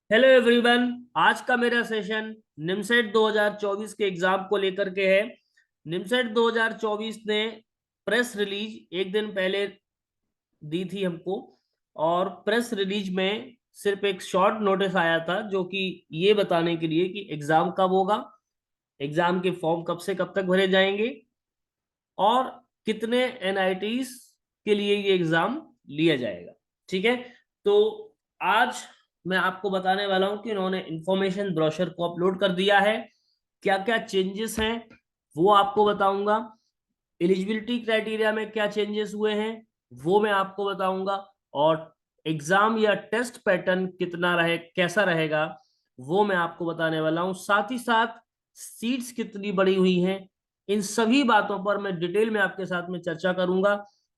Hello everyone. आज का मेरा सेशन निमसेट 2024 के एग्जाम को लेकर के है। निमसेट 2024 ने प्रेस रिलीज एक दिन पहले दी थी हमको, और प्रेस रिलीज में सिर्फ एक शॉर्ट नोटिस आया था जो कि ये बताने के लिए कि एग्जाम कब होगा, एग्जाम के फॉर्म कब से कब तक भरे जाएंगे और कितने एनआईटीज के लिए ये एग्जाम लिया जाएगा। ठीक है, तो आज मैं आपको बताने वाला हूं कि उन्होंने इंफॉर्मेशन ब्रोशर को अपलोड कर दिया है। क्या क्या चेंजेस हैं वो आपको बताऊंगा। एलिजिबिलिटी क्राइटेरिया में क्या चेंजेस हुए हैं वो मैं आपको बताऊंगा। और एग्जाम या टेस्ट पैटर्न कितना रहे, कैसा रहेगा, वो मैं आपको बताने वाला हूं। साथ ही साथ सीट्स कितनी बड़ी हुई हैं, इन सभी बातों पर मैं डिटेल में आपके साथ में चर्चा करूंगा।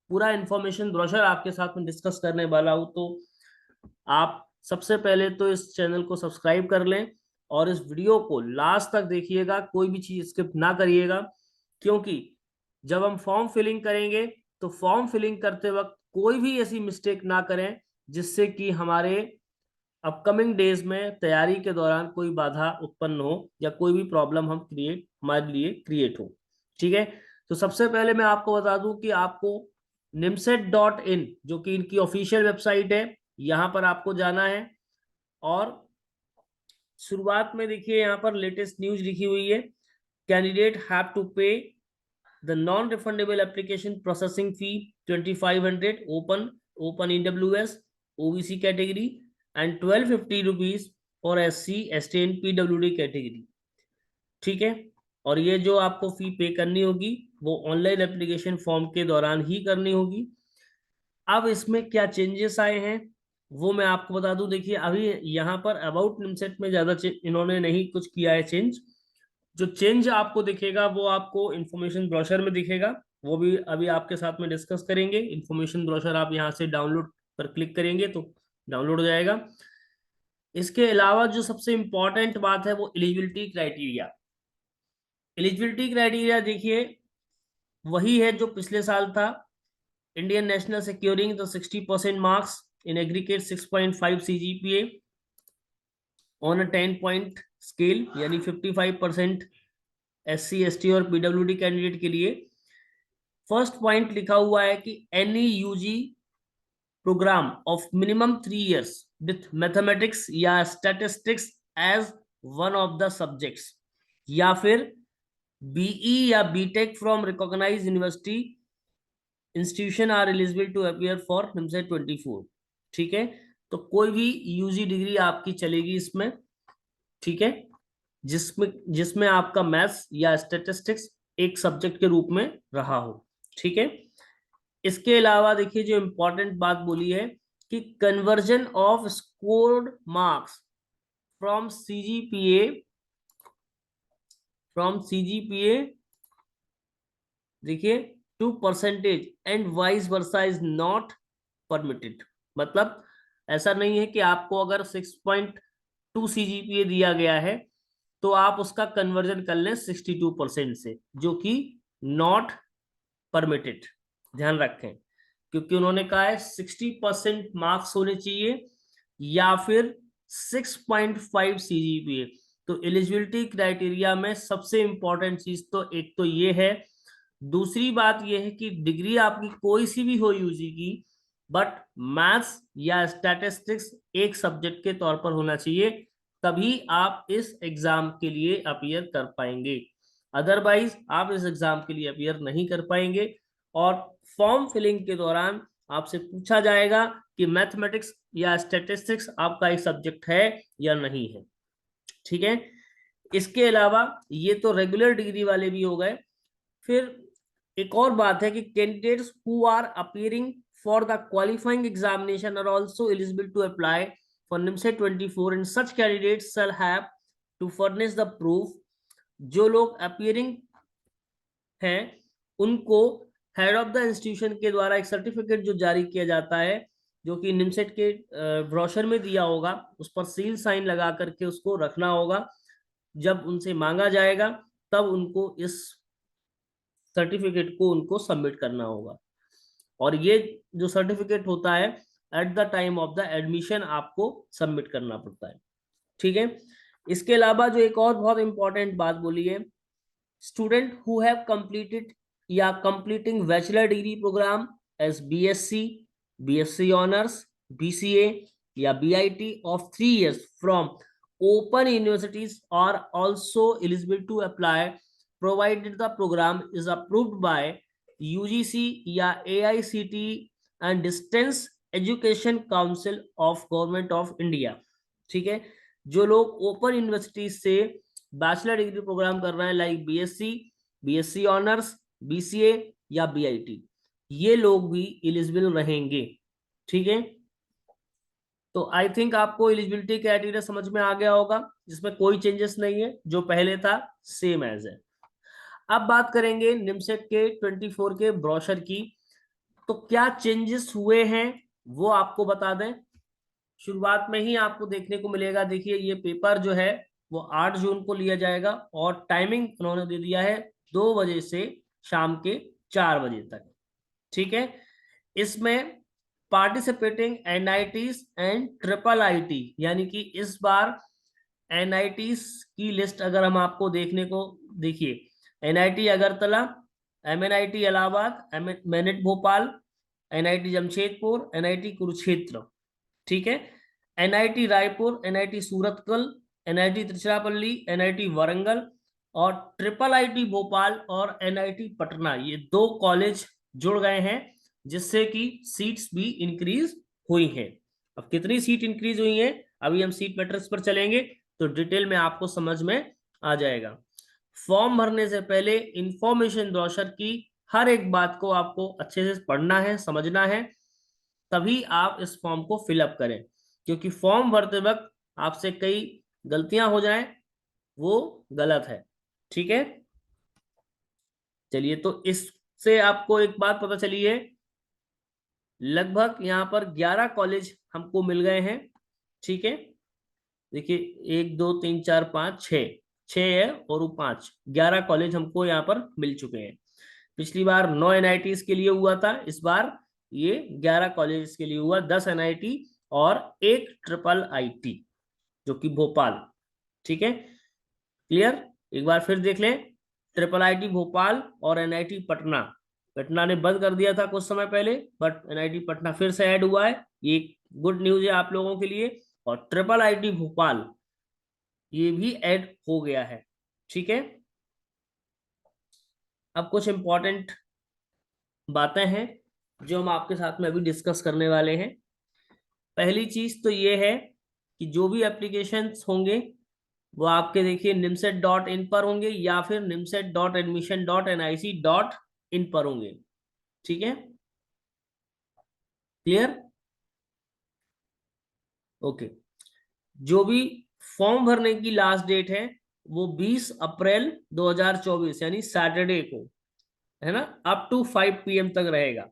पूरा इंफॉर्मेशन ब्रोशर आपके साथ में डिस्कस करने वाला हूं। तो आप सबसे पहले तो इस चैनल को सब्सक्राइब कर लें और इस वीडियो को लास्ट तक देखिएगा, कोई भी चीज स्किप ना करिएगा। क्योंकि जब हम फॉर्म फिलिंग करेंगे तो फॉर्म फिलिंग करते वक्त कोई भी ऐसी मिस्टेक ना करें जिससे कि हमारे अपकमिंग डेज में तैयारी के दौरान कोई बाधा उत्पन्न हो या कोई भी प्रॉब्लम हमारे लिए क्रिएट हो। ठीक है, तो सबसे पहले मैं आपको बता दूं कि आपको nimset.in जो कि इनकी ऑफिशियल वेबसाइट है, यहाँ पर आपको जाना है। और शुरुआत में देखिए यहाँ पर लेटेस्ट न्यूज लिखी हुई है। कैंडिडेट हैव टू पे the non refundable application processing fee 2500 open EWS OBC category and 1250 rupees for SC ST and PWD category. ठीक है, और ये जो आपको फी पे करनी होगी वो ऑनलाइन एप्लीकेशन फॉर्म के दौरान ही करनी होगी। अब इसमें क्या चेंजेस आए हैं वो मैं आपको बता दूं। देखिए अभी यहाँ पर अबाउट निमसेट में ज्यादा इन्होंने नहीं कुछ किया है चेंज। जो चेंज आपको दिखेगा वो आपको इंफॉर्मेशन ब्रोशर में दिखेगा, वो भी अभी आपके साथ में डिस्कस करेंगे। इंफॉर्मेशन ब्रोशर आप यहाँ से डाउनलोड पर क्लिक करेंगे तो डाउनलोड हो जाएगा। इसके अलावा जो सबसे इंपॉर्टेंट बात है वो एलिजिबिलिटी क्राइटेरिया। एलिजिबिलिटी क्राइटेरिया देखिए वही है जो पिछले साल था। Indian national securing the 60% marks in aggregate 6.5 CGPA on a 10 point scale, यानी 55% SC ST और PWD कैंडिडेट के लिए। फर्स्ट पॉइंट लिखा हुआ है कि any UG program of minimum 3 years with mathematics या statistics as one of the subjects, या फिर बीई या BTech from recognise university institution are eligible to appear for NIMCET 24। ठीक है, तो कोई भी यूजी डिग्री आपकी चलेगी इसमें। ठीक है, जिसमें जिसमें आपका मैथ्स या स्टैटिस्टिक्स एक सब्जेक्ट के रूप में रहा हो। ठीक है, इसके अलावा देखिए जो इंपॉर्टेंट बात बोली है कि conversion of scored marks from CGPA देखिए to percentage and vice versa is not permitted. मतलब ऐसा नहीं है कि आपको अगर 6.2 CGPA दिया गया है तो आप उसका कन्वर्जन कर लें 62% से, जो कि नॉट परमिटेड। ध्यान रखें, क्योंकि उन्होंने कहा है 60% मार्क्स होने चाहिए या फिर 6.5 CGPA। तो एलिजिबिलिटी क्राइटेरिया में सबसे इंपॉर्टेंट चीज तो एक तो ये है। दूसरी बात यह है कि डिग्री आपकी कोई सी भी हो यूजी की, बट मैथ्स या स्टैटिस्टिक्स एक सब्जेक्ट के तौर पर होना चाहिए, तभी आप इस एग्जाम के लिए अपीयर कर पाएंगे। अदरवाइज आप इस एग्जाम के लिए अपीयर नहीं कर पाएंगे। और फॉर्म फिलिंग के दौरान आपसे पूछा जाएगा कि मैथमेटिक्स या स्टैटिस्टिक्स आपका एक सब्जेक्ट है या नहीं है। ठीक है, इसके अलावा ये तो रेगुलर डिग्री वाले भी हो गए। फिर एक और बात है कि candidates who are appearing for the qualifying examination are also eligible to apply for NIMCET 24 and such candidates shall have to furnish the proof. जो लोग अपीयरिंग हैं उनको हेड ऑफ द इंस्टीट्यूशन के द्वारा एक सर्टिफिकेट जो जारी किया जाता है, जो कि निमसेट के ब्रोशर में दिया होगा, उस पर सील साइन लगा करके उसको रखना होगा। जब उनसे मांगा जाएगा तब उनको इस सर्टिफिकेट को उनको सबमिट करना होगा। और ये जो सर्टिफिकेट होता है at the time of the admission आपको सबमिट करना पड़ता है। ठीक है। इसके अलावा जो एक और बहुत इंपॉर्टेंट बात बोली है, स्टूडेंट हु हैव कंप्लीटेड या completing bachelor degree program as BSc, BSc honours, BCA या BIT of 3 years from open universities are also eligible to apply provided the program is approved by UGC या AICTE and Distance Education Council of Government of India। ठीक है, जो लोग open university से bachelor degree programme कर रहे हैं like BSc, BSc honours, BCA या बीआईटी, ये लोग भी एलिजिबल रहेंगे। ठीक है, तो आई थिंक आपको एलिजिबिलिटी क्राइटेरिया समझ में आ गया होगा, जिसमें कोई चेंजेस नहीं है, जो पहले था सेम एज है। अब बात करेंगे निमसेट के 24 के ब्रोशर की। तो क्या चेंजेस हुए हैं वो आपको बता दें। शुरुआत में ही आपको देखने को मिलेगा, देखिए ये पेपर जो है वो 8 जून को लिया जाएगा और टाइमिंग उन्होंने दे दिया है 2 बजे से शाम के 4 बजे तक। ठीक है, इसमें participating NITs and triple IT, यानी कि इस बार एनआईटीज की लिस्ट अगर हम आपको देखने को, देखिए NIT Agartala, MNIT Allahabad, MNIT Bhopal, NIT Jamshedpur, NIT Kurukshetra. ठीक है, NIT Raipur, NIT Surathkal, NIT Tiruchirappalli, NIT Warangal और ट्रिपल आईटी भोपाल और एनआईटी पटना, ये 2 कॉलेज जुड़ गए हैं, जिससे कि सीट्स भी इंक्रीज हुई हैं। अब कितनी सीट इंक्रीज हुई हैं, अभी हम सीट मैट्रिक्स पर चलेंगे तो डिटेल में आपको समझ में आ जाएगा। फॉर्म भरने से पहले इंफॉर्मेशन ब्रोशर की हर एक बात को आपको अच्छे से पढ़ना है, समझना है, तभी आप इस फॉर्म को फिलअप करें, क्योंकि फॉर्म भरते वक्त आपसे कई गलतियां हो जाएं वो गलत है। ठीक है, चलिए, तो इससे आपको एक बात पता चली है, लगभग यहाँ पर 11 कॉलेज हमको मिल गए हैं। ठीक है, देखिए 1 2 3 4 5 6 है और वो 5, 11 कॉलेज हमको यहाँ पर मिल चुके हैं। पिछली बार 9 एनआईटीज के लिए हुआ था, इस बार ये 11 कॉलेज के लिए हुआ, 10 एनआईटी और 1 ट्रिपल आईटी जो कि भोपाल। ठीक है, क्लियर, एक बार फिर देख लें, ट्रिपल आईटी भोपाल और एनआईटी पटना, पटना ने बंद कर दिया था कुछ समय पहले, बट एनआईटी पटना फिर से ऐड हुआ है, ये गुड न्यूज है आप लोगों के लिए। और ट्रिपल आईटी भोपाल ये भी ऐड हो गया है। ठीक है, अब कुछ इंपॉर्टेंट बातें हैं जो हम आपके साथ में अभी डिस्कस करने वाले हैं। पहली चीज तो ये है कि जो भी एप्लीकेशंस होंगे वो आपके देखिए nimset.in पर होंगे या फिर nimset.admission.nic.in पर होंगे। ठीक है, क्लियर, ओके। जो भी फॉर्म भरने की लास्ट डेट है वो 20 अप्रैल 2024 यानी सैटरडे को है ना, अप टू 5 PM तक रहेगा।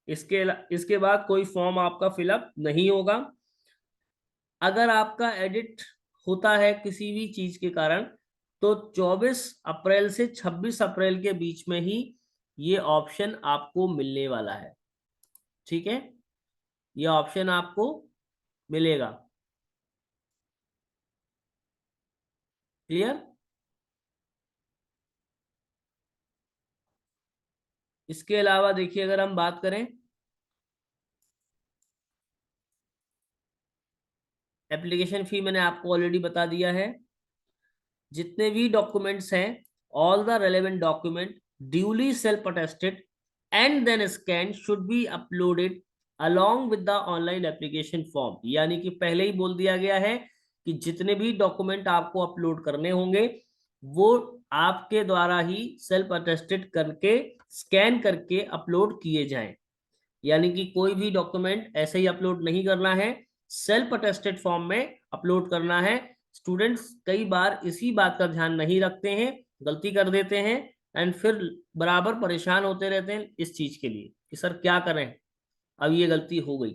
इसके बाद कोई फॉर्म आपका फिलअप नहीं होगा। अगर आपका एडिट होता है किसी भी चीज के कारण तो 24 अप्रैल से 26 अप्रैल के बीच में ही ये ऑप्शन आपको मिलने वाला है। ठीक है, ये ऑप्शन आपको मिलेगा। क्लियर, इसके अलावा देखिए अगर हम बात करें एप्लीकेशन फी, मैंने आपको ऑलरेडी बता दिया है। जितने भी डॉक्यूमेंट्स हैं, all the relevant document duly self attested and then scan should be uploaded along with the online application form, यानी कि पहले ही बोल दिया गया है कि जितने भी डॉक्यूमेंट आपको अपलोड करने होंगे वो आपके द्वारा ही सेल्फ अटेस्टेड करके स्कैन करके अपलोड किए जाएं। यानी कि कोई भी डॉक्यूमेंट ऐसे ही अपलोड नहीं करना है, सेल्फ अटेस्टेड फॉर्म में अपलोड करना है। स्टूडेंट्स कई बार इसी बात का ध्यान नहीं रखते हैं, गलती कर देते हैं एंड फिर बराबर परेशान होते रहते हैं इस चीज के लिए कि सर क्या करें, अब ये गलती हो गई।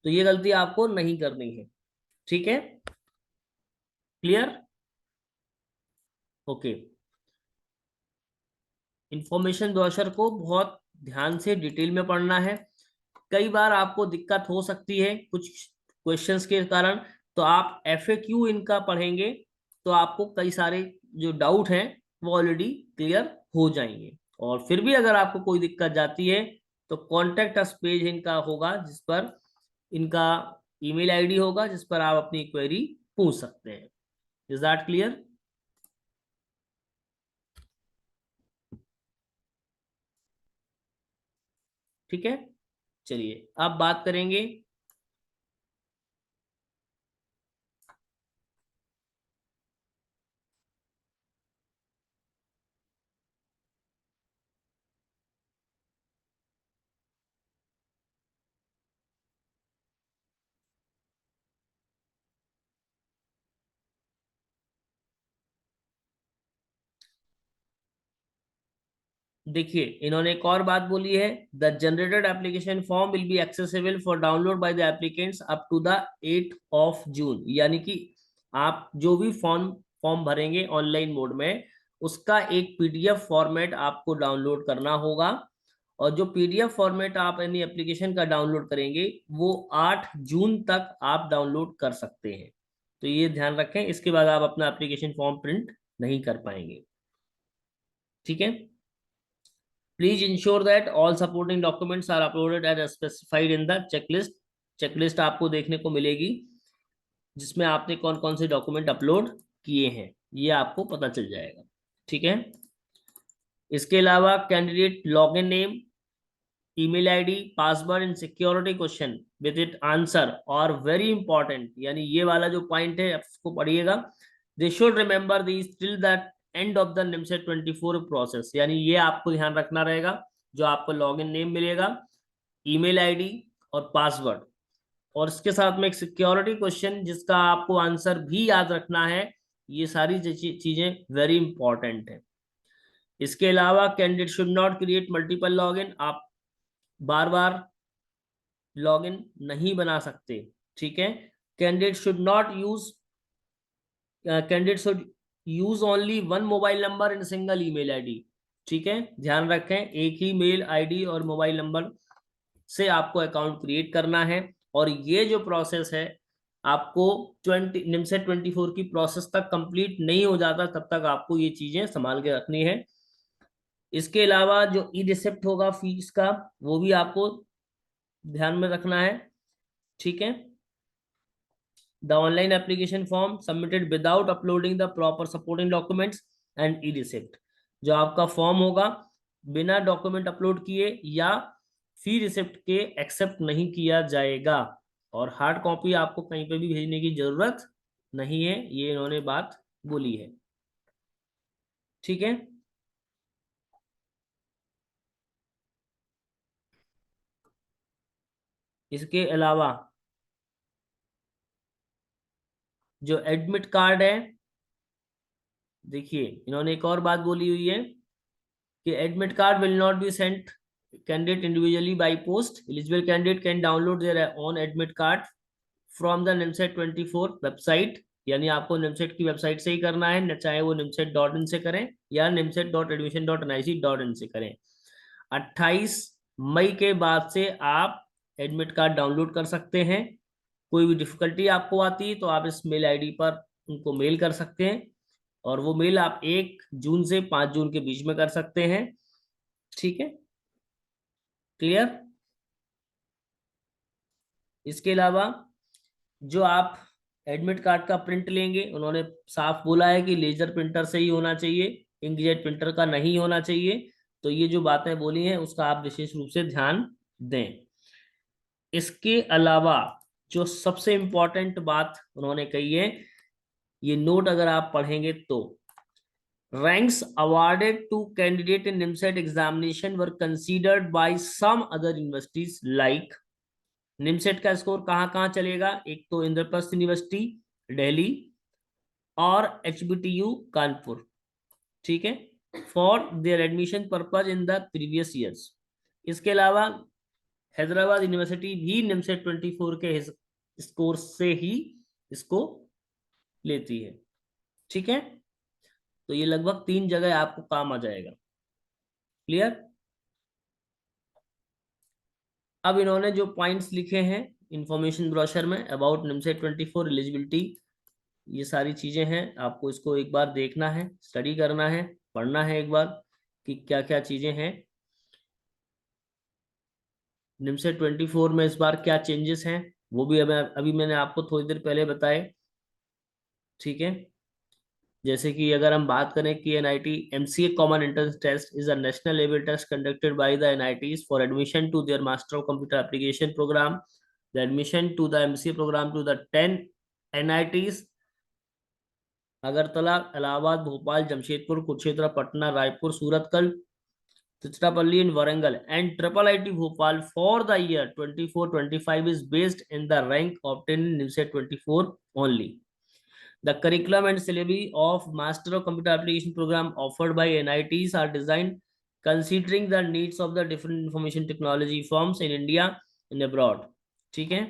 तो ये गलती आपको नहीं करनी है। ठीक है, क्लियर, ओके। इंफॉर्मेशन ब्रोशर को बहुत ध्यान से डिटेल में पढ़ना है। कई बार आपको दिक्कत हो सकती है कुछ क्वेश्चंस के कारण, तो आप FAQ इनका पढ़ेंगे तो आपको कई सारे जो डाउट हैं वो ऑलरेडी क्लियर हो जाएंगे। और फिर भी अगर आपको कोई दिक्कत जाती है तो कॉन्टेक्ट अस पेज इनका होगा, जिस पर इनका ईमेल आईडी होगा, जिस पर आप अपनी क्वेरी पूछ सकते हैं। Is that clear? ठीक है, चलिए अब बात करेंगे। देखिए, इन्होंने एक और बात बोली है, the generated application form will be accessible for download by the applicants up to the 8 June. यानी कि आप जो भी फॉर्म फॉर्म भरेंगे ऑनलाइन मोड में, उसका एक PDF फॉर्मेट आपको डाउनलोड करना होगा। और जो PDF फॉर्मेट आप यानी एप्लीकेशन का डाउनलोड करेंगे वो 8 जून तक आप डाउनलोड कर सकते हैं। तो ये ध्यान रखें, इसके बाद आप अपना एप्लीकेशन फॉर्म प्रिंट नहीं कर पाएंगे। ठीक है, please ensure that all supporting documents are uploaded as specified in the checklist. Checklist आपको देखने को मिलेगी जिसमें आपने कौन कौन से डॉक्यूमेंट अपलोड किए हैं, ये आपको पता चल जाएगा। ठीक है, इसके अलावा candidate login name, email ID, password and security question with it answer और वेरी इंपॉर्टेंट, यानी ये वाला जो पॉइंट है आपको पढ़िएगा, they should remember this till the end of the NIMCET 24 process. यानी ये आपको ध्यान रखना रहेगा, जो आपको लॉगिन नेम मिलेगा, ईमेल आईडी और पासवर्ड, और इसके साथ में एक सिक्योरिटी क्वेश्चन जिसका आपको आंसर भी याद रखना है। ये सारी चीजें वेरी इंपॉर्टेंट है। इसके अलावा candidate should not create multiple login, आप बार बार लॉगिन नहीं बना सकते। ठीक है, candidate should not use candidate should use only one mobile number in single email ID. ठीक है, ध्यान रखें, एक ही मेल आईडी और मोबाइल नंबर से आपको अकाउंट क्रिएट करना है। और ये जो प्रोसेस है आपको 20 निमसेट 24 की प्रोसेस तक कंप्लीट नहीं हो जाता, तब तक आपको ये चीजें संभाल के रखनी है। इसके अलावा जो ई रिसिप्ट होगा फीस का, वो भी आपको ध्यान में रखना है। ठीक है, the online application form submitted without uploading the proper supporting documents and E receipt. जो आपका फॉर्म होगा बिना डॉक्यूमेंट अपलोड किए या फी रिसिप्ट के एक्सेप्ट नहीं किया जाएगा। और हार्ड कॉपी आपको कहीं पे भी भेजने की जरूरत नहीं है, ये इन्होंने बात बोली है। ठीक है, इसके अलावा जो एडमिट कार्ड है, देखिए इन्होंने एक और बात बोली हुई है कि admit card will not be sent candidate individually by post. Eligible candidate can download their own admit card from the NIMSET 24 website. यानी आपको निमसेट की वेबसाइट से ही करना है, न चाहे वो nimset.in से करें या nimset.admission.nic.in से करें। 28 मई के बाद से आप एडमिट कार्ड डाउनलोड कर सकते हैं। कोई भी डिफिकल्टी आपको आती है तो आप इस मेल आईडी पर उनको मेल कर सकते हैं, और वो मेल आप 1 जून से 5 जून के बीच में कर सकते हैं। ठीक है, क्लियर? इसके अलावा जो आप एडमिट कार्ड का प्रिंट लेंगे, उन्होंने साफ बोला है कि लेजर प्रिंटर से ही होना चाहिए, इंकजेट प्रिंटर का नहीं होना चाहिए। तो ये जो बातें बोली हैं उसका आप विशेष रूप से ध्यान दें। इसके अलावा जो सबसे इंपॉर्टेंट बात उन्होंने कही है, ये नोट अगर आप पढ़ेंगे तो, ranks awarded to candidate in NIMSET examination were considered by some other universities like, NIMCET का स्कोर कहाँ कहाँ चलेगा, एक तो इंद्रप्रस्थ यूनिवर्सिटी दिल्ली और HBTU कानपुर। ठीक है, for their admission purpose in the previous years. इसके अलावा हैदराबाद यूनिवर्सिटी भी निमसेट 24 के स्कोर से ही इसको लेती है। ठीक है, तो ये लगभग 3 जगह आपको काम आ जाएगा। क्लियर? अब इन्होंने जो पॉइंट्स लिखे हैं इंफॉर्मेशन ब्रोशर में अबाउट निमसेट 24 एलिजिबिलिटी, ये सारी चीजें हैं, आपको इसको एक बार देखना है, स्टडी करना है, पढ़ना है एक बार कि क्या क्या चीजें हैं निमसेट 24 में, इस बार क्या चेंजेस हैं वो भी अभी मैंने आपको थोड़ी देर पहले बताए। ठीक है, जैसे कि अगर हम बात करें कि NIT MCA common entrance test is a national level test conducted by the NITs for admission to their master of computer application programme, the admission to the MCA programme to the 10 NITs Agartala, Allahabad, Bhopal, Jamshedpur, Kurukshetra, Patna, Raipur, Surathkal, Tiruchirappalli in Warangal and Triple IT Bhopal for the year 24-25 is based in the rank obtained in NIMSET 24 only. The curriculum and syllabi of Master of Computer Application program offered by NITs are designed considering the needs of the different information technology firms in India and abroad. ठीक है,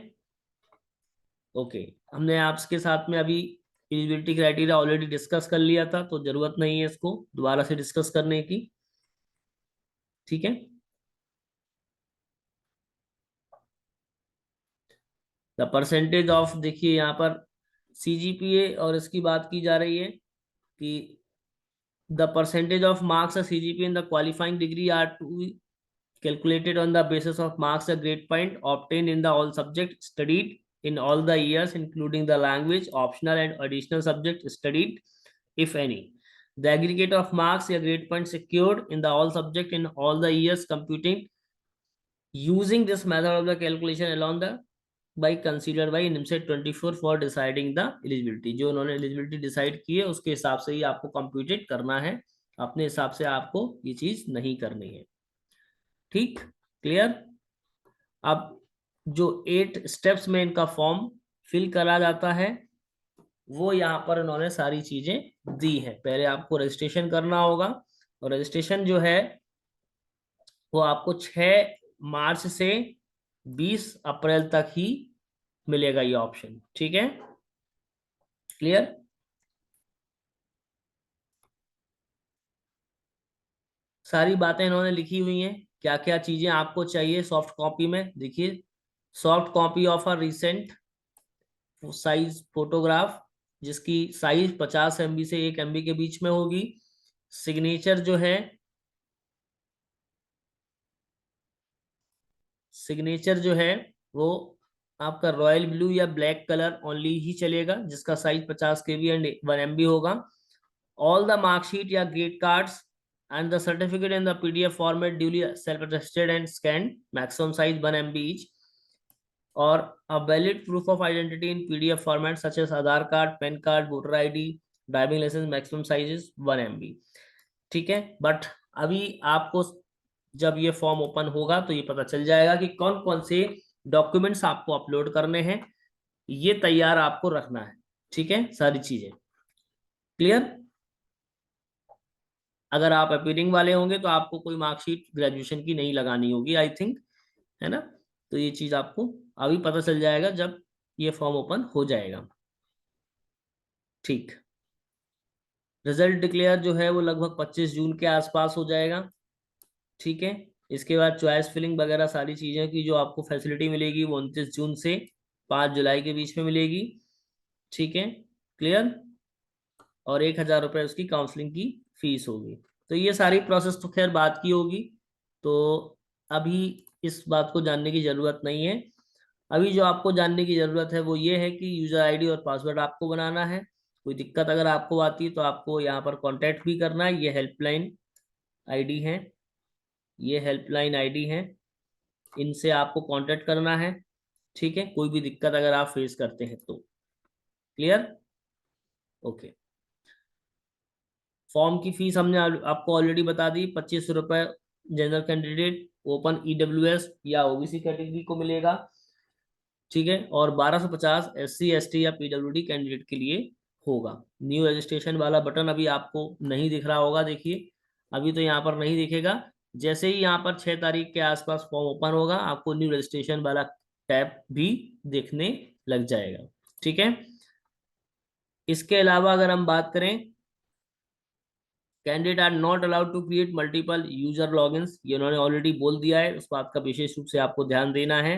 okay. हमने आपके साथ में अभी eligibility criteria already discuss कर लिया था, तो जरूरत नहीं है इसको दोबारा से डिस्कस करने की। ठीक है, द परसेंटेज ऑफ, देखिए यहाँ पर सीजीपीए और इसकी बात की जा रही है कि the percentage of marks CGPA in the qualifying degree are to calculated on the basis of marks a grade point obtained in the all subjects studied in all the years including the language optional and additional subjects studied if any. The aggregate of marks a grade point secured in the all subject in all the years computing using this method of the calculation along the by considered by NIMSET 24 for deciding the eligibility। जो उन्होंने eligibility decide की है उसके हिसाब से ही आपको computed करना है, अपने हिसाब से आपको ये चीज नहीं करनी है। ठीक, क्लियर। अब जो 8 स्टेप्स में इनका फॉर्म फिल करा जाता है वो यहाँ पर उन्होंने सारी चीजें दी है। पहले आपको रजिस्ट्रेशन करना होगा और रजिस्ट्रेशन जो है वो आपको 6 मार्च से 20 अप्रैल तक ही मिलेगा ये ऑप्शन। ठीक है, क्लियर। सारी बातें इन्होंने लिखी हुई हैं, क्या क्या चीजें आपको चाहिए सॉफ्ट कॉपी में। देखिए, soft copy of a recent size photograph जिसकी साइज 50 MB से 1 MB के बीच में होगी। सिग्नेचर जो है, सिग्नेचर जो है वो आपका रॉयल ब्लू या ब्लैक कलर ओनली ही चलेगा जिसका साइज 50 KB एंड 1 MB होगा। ऑल द मार्कशीट या grade cards and the certificate in the PDF format duly self-attested and scanned, maximum size 1 MB each, or a valid proof of identity in PDF format such as Aadhaar card, PAN card, voter ID, driving license, maximum size is 1 MB। ठीक है, but अभी आपको जब ये form open होगा तो ये पता चल जाएगा कि कौन कौन से डॉक्यूमेंट्स आपको अपलोड करने हैं, ये तैयार आपको रखना है। ठीक है, सारी चीजें क्लियर। अगर आप अपीयरिंग वाले होंगे तो आपको कोई मार्कशीट ग्रेजुएशन की नहीं लगानी होगी आई थिंक, है ना। तो ये चीज आपको अभी पता चल जाएगा जब ये फॉर्म ओपन हो जाएगा। ठीक, रिजल्ट डिक्लेयर जो है वो लगभग 25 जून के आसपास हो जाएगा। ठीक है, इसके बाद चॉइस फिलिंग वगैरह सारी चीजें की जो आपको फैसिलिटी मिलेगी वो 29 जून से 5 जुलाई के बीच में मिलेगी। ठीक है, क्लियर। और 1,000 रुपये उसकी काउंसलिंग की फीस होगी। तो ये सारी प्रोसेस तो खैर बात की होगी, तो अभी इस बात को जानने की जरूरत नहीं है। अभी जो आपको जानने की जरूरत है वो ये है कि यूजर आईडी और पासवर्ड आपको बनाना है। कोई दिक्कत अगर आपको आती है तो आपको यहाँ पर कांटेक्ट भी करना है। ये हेल्पलाइन आईडी है, ये हेल्पलाइन आईडी है, इनसे आपको कांटेक्ट करना है। ठीक है, कोई भी दिक्कत अगर आप फेस करते हैं तो। Clear, okay. फॉर्म की फीस हमने आपको ऑलरेडी बता दी, 2500 रुपये जनरल कैंडिडेट, ओपन ईडब्ल्यूएस या ओबीसी कैटेगरी को मिलेगा। ठीक है, और 1250 SC ST या पीडब्ल्यूडी कैंडिडेट के लिए होगा। न्यू रजिस्ट्रेशन वाला बटन अभी आपको नहीं दिख रहा होगा, देखिए अभी तो यहाँ पर नहीं दिखेगा। जैसे ही यहाँ पर 6 तारीख के आसपास फॉर्म ओपन होगा आपको न्यू रजिस्ट्रेशन वाला टैब भी देखने लग जाएगा। ठीक है, इसके अलावा अगर हम बात करें, candidate are not allowed to create multiple user logins, ये उन्होंने ऑलरेडी बोल दिया है, उस बात का विशेष रूप से आपको ध्यान देना है।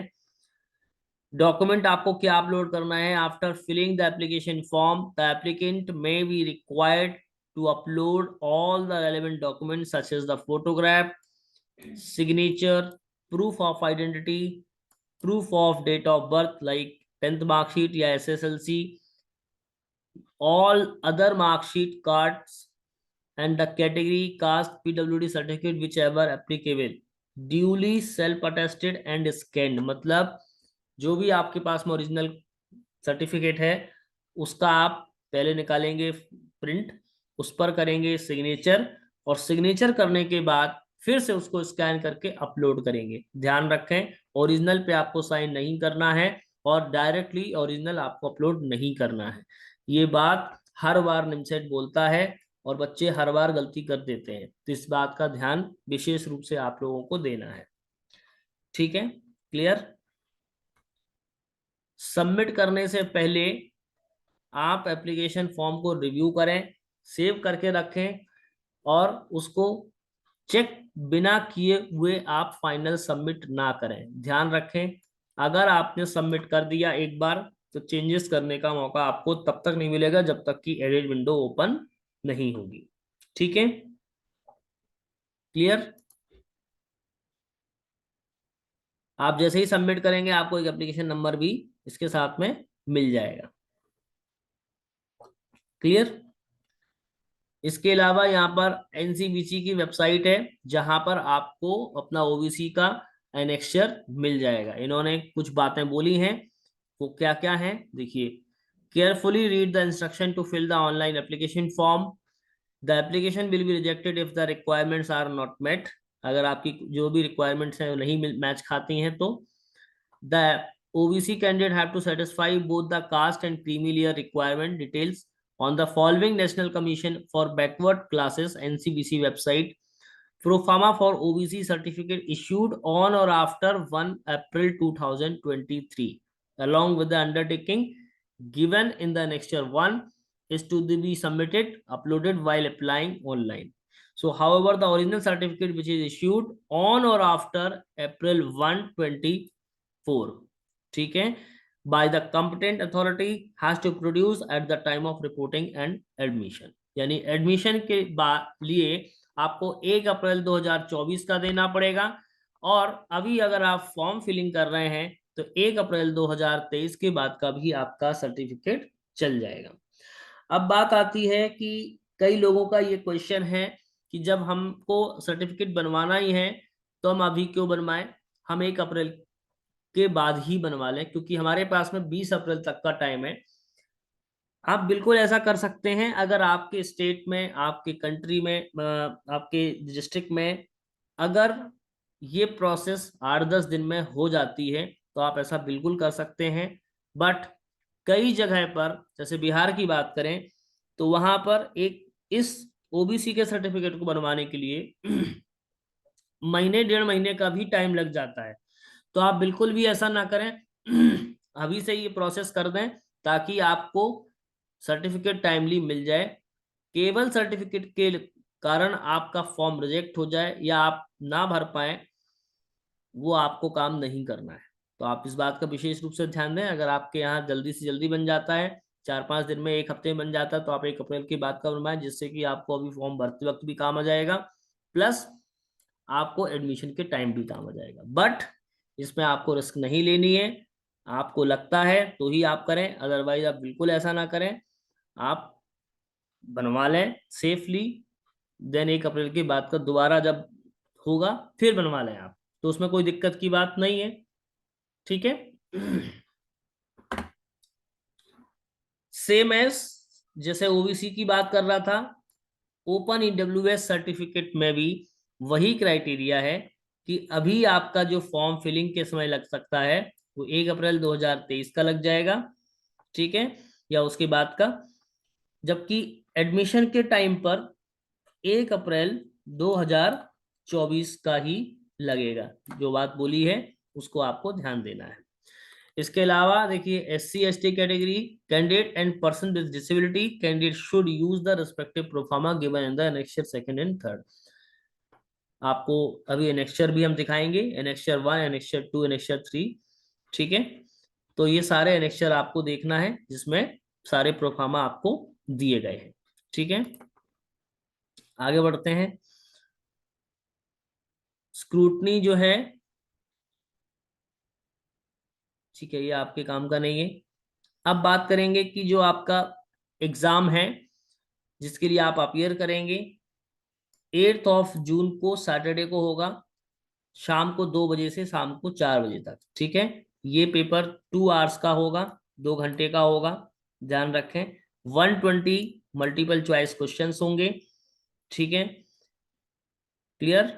डॉक्यूमेंट आपको क्या अपलोड करना है? After filling the application form the applicant may be required to upload all the relevant document such as the photograph, signature, proof of identity, proof of date of birth like 10th marksheet या SSLC, all other mark sheet cards, and the category caste PWD certificate whichever applicable, duly self attested and scanned। मतलब जो भी आपके पास में original certificate है उसका आप पहले निकालेंगे प्रिंट, उस पर करेंगे सिग्नेचर, और सिग्नेचर करने के बाद फिर से उसको स्कैन करके अपलोड करेंगे। ध्यान रखें, ओरिजिनल पे आपको साइन नहीं करना है और डायरेक्टली ओरिजिनल आपको अपलोड नहीं करना है। ये बात हर बार निमसेट बोलता है और बच्चे हर बार गलती कर देते हैं, तो इस बात का ध्यान विशेष रूप से आप लोगों को देना है। ठीक है, क्लियर? सबमिट करने से पहले आप एप्लीकेशन फॉर्म को रिव्यू करें, सेव करके रखें और उसको चेक बिना किए हुए आप फाइनल सबमिट ना करें। ध्यान रखें, अगर आपने सबमिट कर दिया एक बार तो चेंजेस करने का मौका आपको तब तक नहीं मिलेगा जब तक कि एडिट विंडो ओपन नहीं होगी। ठीक है, क्लियर? आप जैसे ही सबमिट करेंगे आपको एक एप्लीकेशन नंबर भी इसके साथ में मिल जाएगा। क्लियर? इसके अलावा यहाँ पर एनसीबीसी की वेबसाइट है जहां पर आपको अपना ओबीसी का एनेक्सचर मिल जाएगा। इन्होंने कुछ बातें बोली हैं, वो क्या क्या है देखिए। Carefully read the instruction to fill the online application form. The application will be rejected if the requirements are not met. अगर आपकी जो भी रिक्वायरमेंट्स हैं वो नहीं मैच खाती हैं तो the OBC candidate have to satisfy both the caste and creamy layer requirement details on the following National Commission for Backward Classes NCBC website. Pro forma for OBC certificate issued on or after 1 April 2023 along with the undertaking given in the annexure 1 is to be submitted uploaded while applying online. So however the original certificate which is issued on or after April 1 2024, ठीक है, by the competent authority has to produce at the time of reporting and admission। यानी admission के लिए आपको 1 अप्रैल 2024 का देना पड़ेगा और अभी अगर आप फॉर्म फिलिंग कर रहे हैं तो 1 अप्रैल 2023 के बाद का भी आपका सर्टिफिकेट चल जाएगा। अब बात आती है कि कई लोगों का ये क्वेश्चन है कि जब हमको सर्टिफिकेट बनवाना ही है तो हम अभी क्यों बनवाएं, हम 1 अप्रैल के बाद ही बनवा लें क्योंकि हमारे पास में 20 अप्रैल तक का टाइम है। आप बिल्कुल ऐसा कर सकते हैं, अगर आपके स्टेट में, आपके कंट्री में, आपके डिस्ट्रिक्ट में अगर ये प्रोसेस 8-10 दिन में हो जाती है तो आप ऐसा बिल्कुल कर सकते हैं। बट कई जगह पर जैसे बिहार की बात करें तो वहां पर एक इस ओबीसी के सर्टिफिकेट को बनवाने के लिए महीने 1.5 महीने का भी टाइम लग जाता है। तो आप बिल्कुल भी ऐसा ना करें, अभी से ये प्रोसेस कर दें ताकि आपको सर्टिफिकेट टाइमली मिल जाए। केवल सर्टिफिकेट के कारण आपका फॉर्म रिजेक्ट हो जाए या आप ना भर पाए, वो आपको काम नहीं करना है। तो आप इस बात का विशेष रूप से ध्यान दें। अगर आपके यहाँ जल्दी से जल्दी बन जाता है, 4-5 दिन में, 1 हफ्ते में बन जाता है, तो आप 1 अप्रैल की बात का बनवाएं जिससे कि आपको अभी फॉर्म भरते वक्त भी काम आ जाएगा, प्लस आपको एडमिशन के टाइम भी काम आ जाएगा। बट इसमें आपको रिस्क नहीं लेनी है, आपको लगता है तो ही आप करें, अदरवाइज आप बिल्कुल ऐसा ना करें। आप बनवा लें सेफली, देन 1 अप्रैल के बाद का दोबारा जब होगा फिर बनवा लें आप, तो उसमें कोई दिक्कत की बात नहीं है। ठीक है, सेम एज जैसे ओबीसी की बात कर रहा था, ओपन ईडब्ल्यूएस सर्टिफिकेट में भी वही क्राइटेरिया है कि अभी आपका जो फॉर्म फिलिंग के समय लग सकता है वो 1 अप्रैल 2023 का लग जाएगा, ठीक है, या उसके बाद का, जबकि एडमिशन के टाइम पर 1 अप्रैल 2024 का ही लगेगा। जो बात बोली है उसको आपको ध्यान देना है। इसके अलावा देखिए, SC/ST category candidate and person with disability candidate should use the respective proforma given in the annexure 2nd and 3rd। आपको अभी एनेक्सचर भी हम दिखाएंगे, एनेक्सचर 1, एनेक्सचर 2, एनेक्सचर 3, ठीक है। तो ये सारे एनेक्चर आपको देखना है जिसमें सारे प्रोफार्मा आपको दिए गए हैं। ठीक है, आगे बढ़ते हैं। स्क्रूटनी जो है, ठीक है, ये आपके काम का नहीं है। अब बात करेंगे कि जो आपका एग्जाम है जिसके लिए आप अपियर करेंगे, 8 जून को सैटरडे को होगा, शाम को 2 बजे से शाम को 4 बजे तक। ठीक है, ये पेपर 2 आवर्स का होगा, 2 घंटे का होगा, ध्यान रखें। 120 मल्टीपल चॉइस क्वेश्चंस होंगे। ठीक है, क्लियर।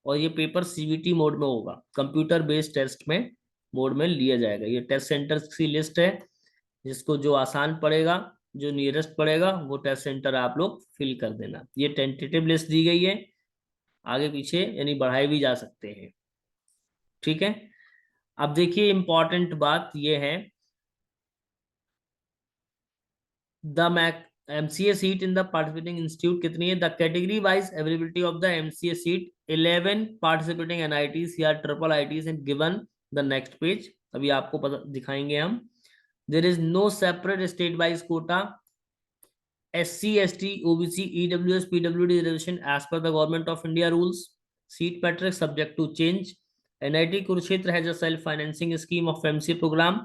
और ये पेपर सीबीटी मोड में होगा, कंप्यूटर बेस्ड टेस्ट में मोड में लिया जाएगा। ये टेस्ट सेंटर्स की लिस्ट है, जिसको जो आसान पड़ेगा, जो नियरेस्ट पड़ेगा, वो टेस्ट सेंटर आप लोग फिल कर देना। ये टेंटेटिव लिस्ट दी गई है, आगे पीछे यानी बढ़ाए भी जा सकते हैं। ठीक है, अब देखिए इंपॉर्टेंट बात ये है, the MCA seat in the participating institute कितनी है। The category wise availability of the MCA seat 11 participating NITs या triple ITs and given the next page. अभी आपको पता दिखाएंगे हम। There is no separate state wise quota, SC ST OBC EWS PWD reservation as per the Government of India rules. Seat matrix subject to change. NIT Kurukshetra has a self financing scheme of MCA program,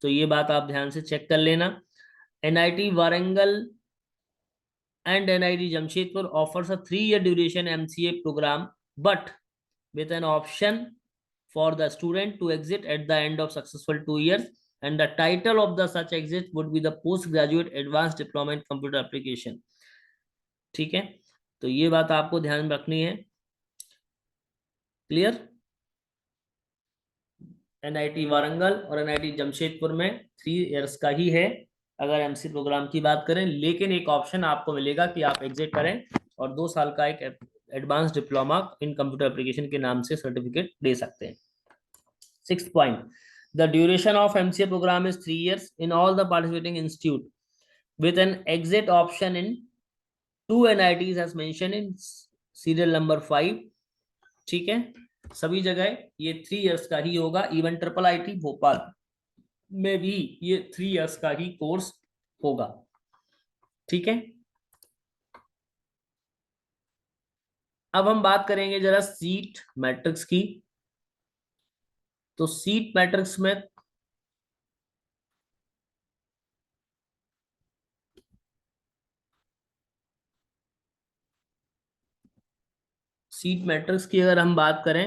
तो ये बात आप ध्यान से check कर लेना। NIT Warangal and NIT Jamshedpur offers a 3-year duration MCA program, but with an option for the student to exit at the end of successful 2 years, and the title of the such exit would be the postgraduate advanced diploma in computer application। ठीक है, तो ये बात आपको ध्यान रखनी है। Clear. NIT Warangal और NIT जमशेदपुर में 3 इयर्स का ही है अगर MC प्रोग्राम की बात करें, लेकिन एक ऑप्शन आपको मिलेगा कि आप एग्जिट करें और 2 साल का एक advance diploma in computer application के नाम से सर्टिफिकेट दे सकते हैं। 6th point, the duration of MCA program is 3 years in all the participating institute with an exit option in 2 NITs as mentioned in serial number 5। ठीक है, सभी जगह ये 3 इयर्स का ही होगा। इवन ट्रिपल IT भोपाल में भी ये 3 इयर्स का ही कोर्स होगा। ठीक है, अब हम बात करेंगे जरा सीट मैट्रिक्स की। तो सीट मैट्रिक्स में सीट मैट्रिक्स की अगर हम बात करें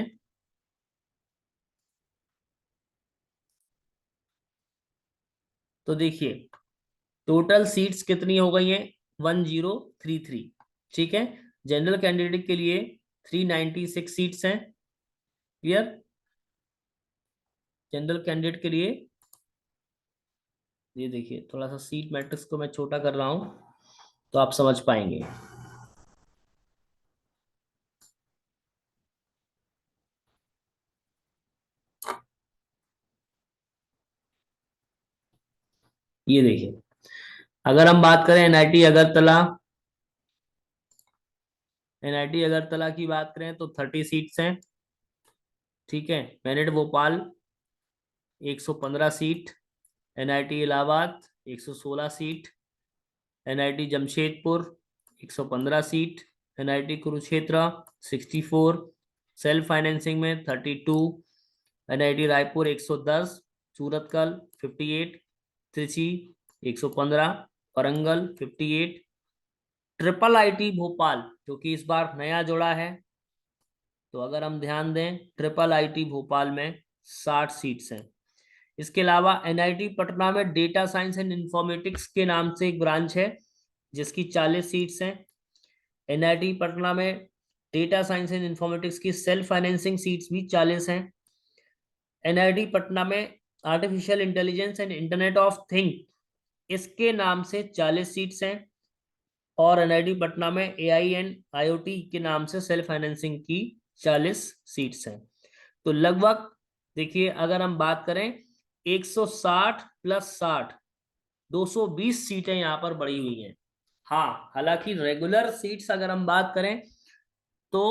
तो देखिए टोटल सीट्स कितनी हो गई हैं, 1033। ठीक है, जनरल कैंडिडेट के लिए 396 सीट्स हैं। क्लियर, जनरल कैंडिडेट के लिए ये देखिए, थोड़ा सा सीट मैट्रिक्स को मैं छोटा कर रहा हूं तो आप समझ पाएंगे। ये देखिए, अगर हम बात करें NIT अगरतला, NIT अगरतला की बात करें तो 30 सीट्स हैं। ठीक है, merit Bhopal 115 seat, NIT Allahabad 116 seat, NIT Jamshedpur 115 seat, NIT Kurukshetra 64, self financing में 32, NIT Raipur 110, Surathkal 58, Trichy 115, Warangal 58, triple IT Bhopal जो कि इस बार नया जोड़ा है, तो अगर हम ध्यान दें ट्रिपल IT भोपाल में 60 सीट्स हैं। इसके अलावा NIT पटना में डेटा साइंस एंड इंफॉर्मेटिक्स के नाम से एक ब्रांच है जिसकी 40 सीट्स हैं। NIT पटना में डेटा साइंस एंड इंफॉर्मेटिक्स की सेल्फ फाइनेंसिंग सीट्स भी 40 हैं। NIT पटना में artificial intelligence and internet of thing इसके नाम से 40 सीट्स हैं। और NIT पटना में AI एंड IoT के नाम से सेल्फ फाइनेंसिंग की 40 सीट्स हैं। तो लगभग देखिए अगर हम बात करें 160 + 60 220 सीटें यहाँ पर बढ़ी हुई हैं। हाँ, हालांकि रेगुलर सीट्स अगर हम बात करें तो